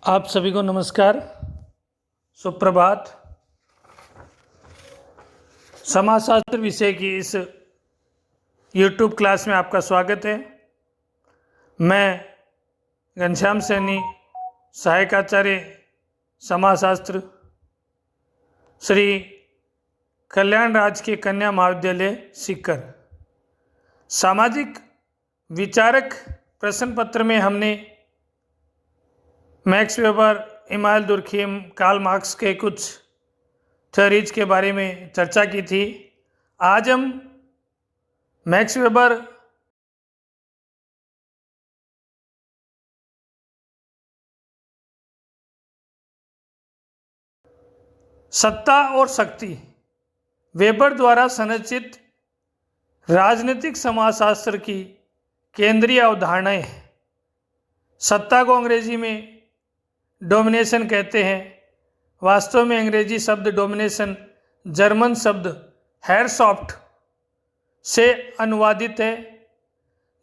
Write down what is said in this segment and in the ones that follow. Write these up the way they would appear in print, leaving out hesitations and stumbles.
आप सभी को नमस्कार, सुप्रभात। समाजशास्त्र विषय की इस YouTube क्लास में आपका स्वागत है। मैं घनश्याम सैनी, सहायक आचार्य समाजशास्त्र, श्री कल्याण राजकीय कन्या महाविद्यालय सीकर। सामाजिक विचारक प्रश्न पत्र में हमने Max Weber, Emmanuel Durkheim, Karl Marx के कुछ थ्योरीज के बारे में चर्चा की थी। आज हम मैक्स वेबर सत्ता और शक्ति, वेबर द्वारा संरचित राजनीतिक समाजशास्त्र की केंद्रीय अवधारणाएं। सत्ता को अंग्रेजी में डोमिनेशन कहते हैं। वास्तव में अंग्रेजी शब्द डोमिनेशन जर्मन शब्द हेरशॉफ्ट से अनुवादित है।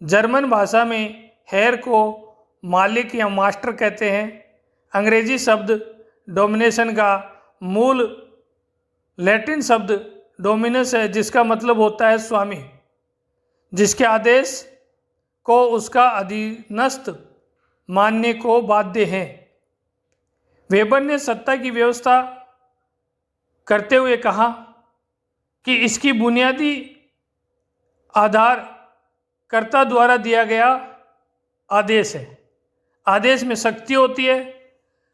जर्मन भाषा में हेर को मालिक या मास्टर कहते हैं। अंग्रेजी शब्द डोमिनेशन का मूल लैटिन शब्द डोमिनस है, जिसका मतलब होता है स्वामी, जिसके आदेश को उसका अधीनस्थ मानने को बाध्य है। वेबर ने सत्ता की व्यवस्था करते हुए कहा कि इसकी बुनियादी आधार कर्ता द्वारा दिया गया आदेश है। आदेश में शक्ति होती है,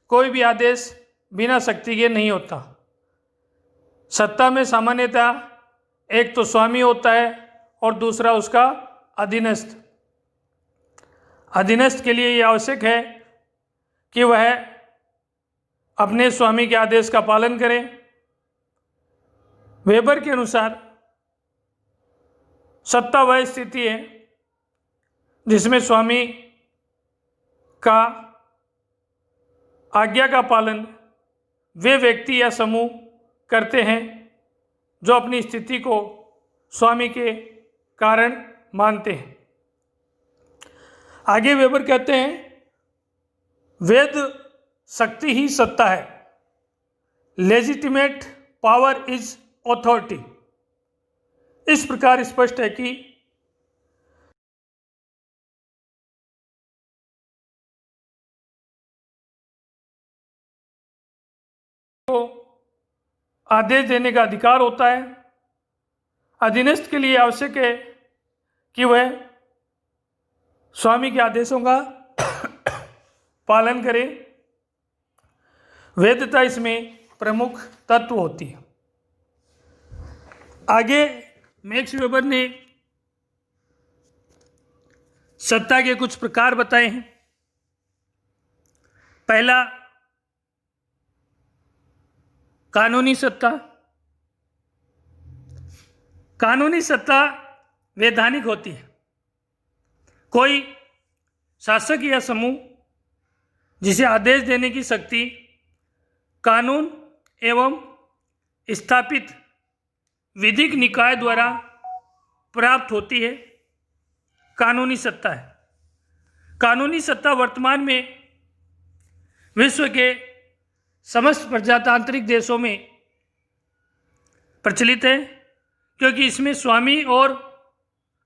कोई भी आदेश बिना शक्ति के नहीं होता। सत्ता में सामान्यतः एक तो स्वामी होता है और दूसरा उसका अधीनस्थ। अधीनस्थ के लिए यह आवश्यक है कि वह अपने स्वामी के आदेश का पालन करें। वेबर के अनुसार सत्ता वह स्थिति है जिसमें स्वामी का आज्ञा का पालन वे व्यक्ति या समूह करते हैं जो अपनी स्थिति को स्वामी के कारण मानते हैं। आगे वेबर कहते हैं, वेद शक्ति ही सत्ता है। Legitimate power is authority. इस प्रकार स्पष्ट है कि को आदेश देने का अधिकार होता है। अधीनस्थ के लिए आवश्यक है कि वह स्वामी के आदेशों का पालन करे। वैधता इसमें प्रमुख तत्व होती है। आगे मैक्स वेबर ने सत्ता के कुछ प्रकार बताए हैं। पहला, कानूनी सत्ता। कानूनी सत्ता वैधानिक होती है। कोई शासक या समूह जिसे आदेश देने की शक्ति कानून एवं स्थापित विधिक निकाय द्वारा प्राप्त होती है, कानूनी सत्ता है। कानूनी सत्ता वर्तमान में विश्व के समस्त प्रजातांत्रिक देशों में प्रचलित है, क्योंकि इसमें स्वामी और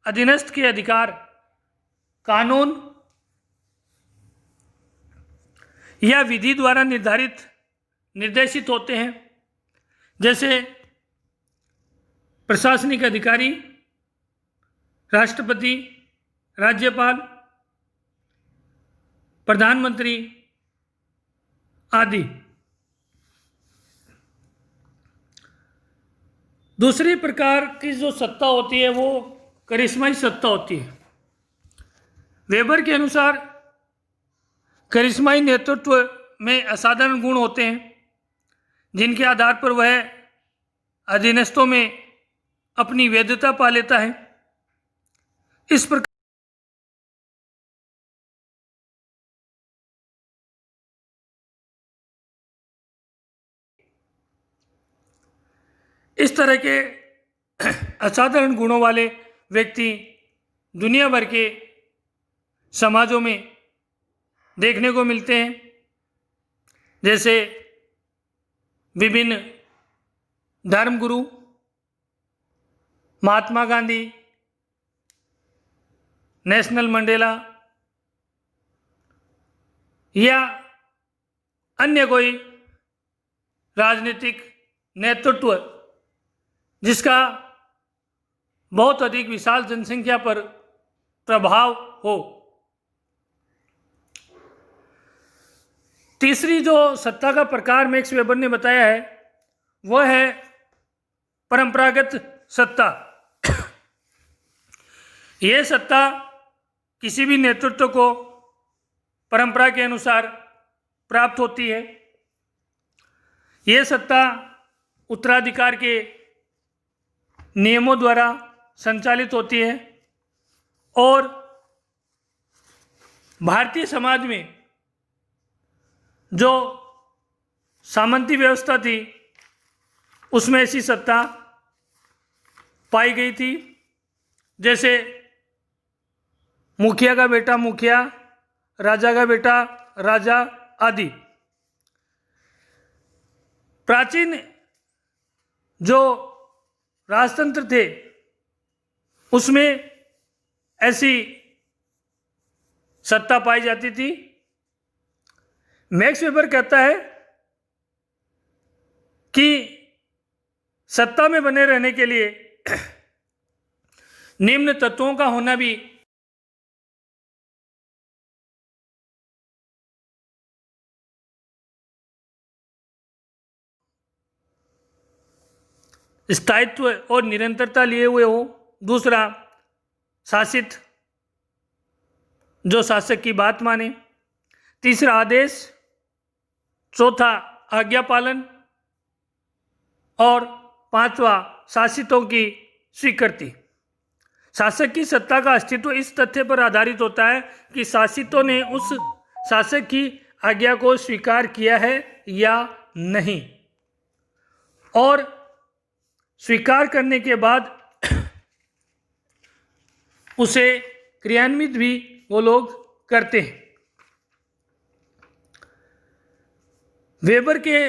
अधीनस्थ के अधिकार कानून या विधि द्वारा निर्देशित होते हैं। जैसे प्रशासनिक अधिकारी, राष्ट्रपति, राज्यपाल, प्रधानमंत्री आदि। दूसरी प्रकार की जो सत्ता होती है वो करिश्माई सत्ता होती है। वेबर के अनुसार करिश्माई नेतृत्व में असाधारण गुण होते हैं, जिनके आधार पर वह अधीनस्थों में अपनी वैधता पा लेता है। इस प्रकार इस तरह के असाधारण गुणों वाले व्यक्ति दुनिया भर के समाजों में देखने को मिलते हैं। जैसे विभिन्न धर्मगुरु, महात्मा गांधी, नेल्सन मंडेला या अन्य कोई राजनीतिक नेतृत्व जिसका बहुत अधिक विशाल जनसंख्या पर प्रभाव हो। तीसरी जो सत्ता का प्रकार मैक्स वेबर ने बताया है वह है परंपरागत सत्ता। यह सत्ता किसी भी नेतृत्व को परंपरा के अनुसार प्राप्त होती है। यह सत्ता उत्तराधिकार के नियमों द्वारा संचालित होती है और भारतीय समाज में जो सामंती व्यवस्था थी उसमें ऐसी सत्ता पाई गई थी, जैसे मुखिया का बेटा मुखिया, राजा का बेटा राजा आदि। प्राचीन जो राजतंत्र थे उसमें ऐसी सत्ता पाई जाती थी। मैक्स वेबर कहता है कि सत्ता में बने रहने के लिए निम्न तत्वों का होना भी स्थायित्व और निरंतरता लिए हुए हो। दूसरा, शासित जो शासक की बात माने। तीसरा, आदेश। चौथा, आज्ञा पालन। और पांचवा, शासितों की स्वीकृति। शासक की सत्ता का अस्तित्व इस तथ्य पर आधारित होता है कि शासितों ने उस शासक की आज्ञा को स्वीकार किया है या नहीं, और स्वीकार करने के बाद उसे क्रियान्वित भी वो लोग करते हैं। वेबर के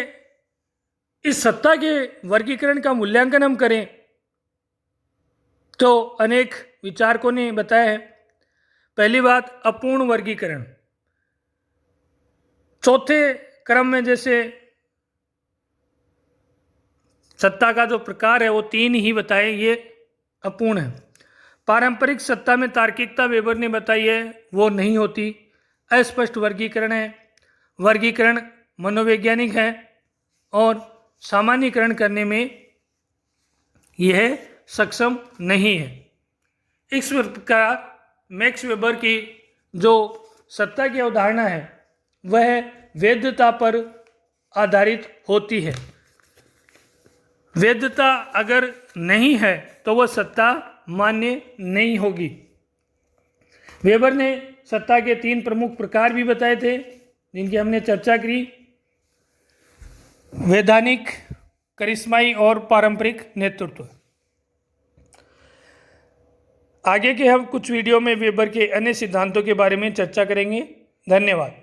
इस सत्ता के वर्गीकरण का मूल्यांकन हम करें तो अनेक विचारकों ने बताया है। पहली बात, अपूर्ण वर्गीकरण। चौथे क्रम में जैसे सत्ता का जो प्रकार है वो 3 ही बताए, ये अपूर्ण है। पारंपरिक सत्ता में तार्किकता वेबर ने बताई है वो नहीं होती। अस्पष्ट वर्गीकरण है। वर्गीकरण मनोवैज्ञानिक है और सामान्यीकरण करने में यह सक्षम नहीं है। इस प्रकार मैक्स वेबर की जो सत्ता की अवधारणा है वह वैधता पर आधारित होती है। वैधता अगर नहीं है तो वह सत्ता मान्य नहीं होगी। वेबर ने सत्ता के 3 प्रमुख प्रकार भी बताए थे जिनकी हमने चर्चा की, वैधानिक, करिश्माई और पारंपरिक नेतृत्व। आगे के हम कुछ वीडियो में वेबर के अन्य सिद्धांतों के बारे में चर्चा करेंगे। धन्यवाद।